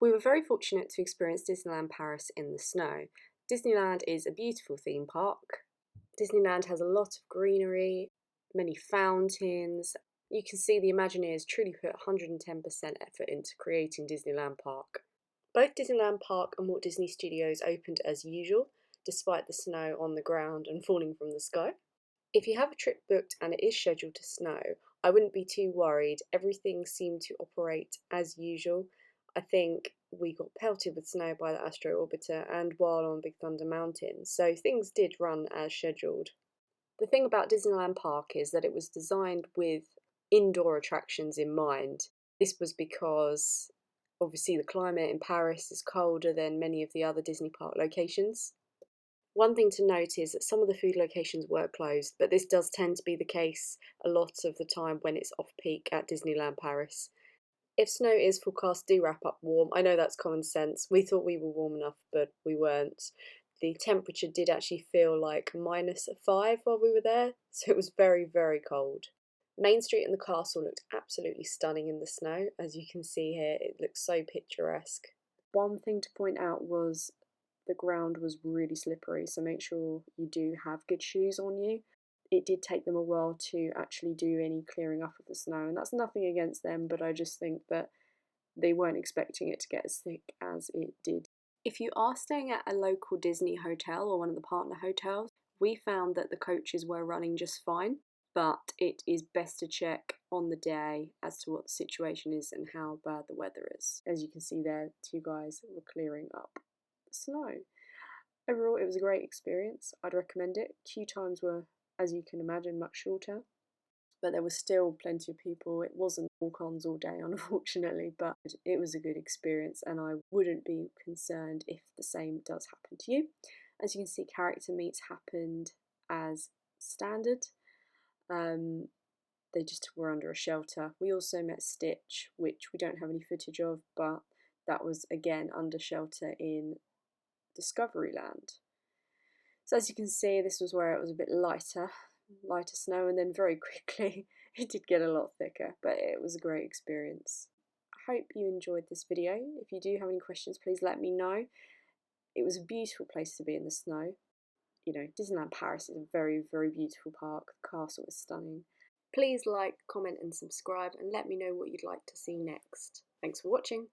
We were very fortunate to experience Disneyland Paris in the snow. Disneyland is a beautiful theme park. Disneyland has a lot of greenery, many fountains. You can see the Imagineers truly put 110% effort into creating Disneyland Park. Both Disneyland Park and Walt Disney Studios opened as usual, despite the snow on the ground and falling from the sky. If you have a trip booked and it is scheduled to snow, I wouldn't be too worried. Everything seemed to operate as usual. I think we got pelted with snow by the Astro Orbiter and while on Big Thunder Mountain, so things did run as scheduled. The thing about Disneyland Park is that it was designed with indoor attractions in mind. This was because obviously the climate in Paris is colder than many of the other Disney park locations. One thing to note is that some of the food locations were closed, but this does tend to be the case a lot of the time when it's off-peak at Disneyland Paris. If snow is forecast, do wrap up warm. I know that's common sense. We thought we were warm enough, but we weren't. The temperature did actually feel like -5 while we were there, so it was very, very cold. Main Street and the castle looked absolutely stunning in the snow. As you can see here, it looks so picturesque. One thing to point out was the ground was really slippery, so make sure you do have good shoes on you. It did take them a while to actually do any clearing up of the snow, and that's nothing against them, but I just think that they weren't expecting it to get as thick as it did. If you are staying at a local Disney hotel or one of the partner hotels, we found that the coaches were running just fine, but it is best to check on the day as to what the situation is and how bad the weather is. As you can see there, two guys were clearing up the snow. Overall, it was a great experience. I'd recommend it. Queue times were, as you can imagine, much shorter, but there was still plenty of people. It wasn't walk-ons all day, unfortunately, but it was a good experience, and I wouldn't be concerned if the same does happen to you. As you can see, character meets happened as standard. They just were under a shelter. We also met Stitch, which we don't have any footage of, but that was again under shelter in Discoveryland. So as you can see, this was where it was a bit lighter snow, and then very quickly it did get a lot thicker, but it was a great experience. I hope you enjoyed this video. If you do have any questions, please let me know. It was a beautiful place to be in the snow. You know, Disneyland Paris is a very, very beautiful park. The castle is stunning. Please like, comment and subscribe, and let me know what you'd like to see next. Thanks for watching.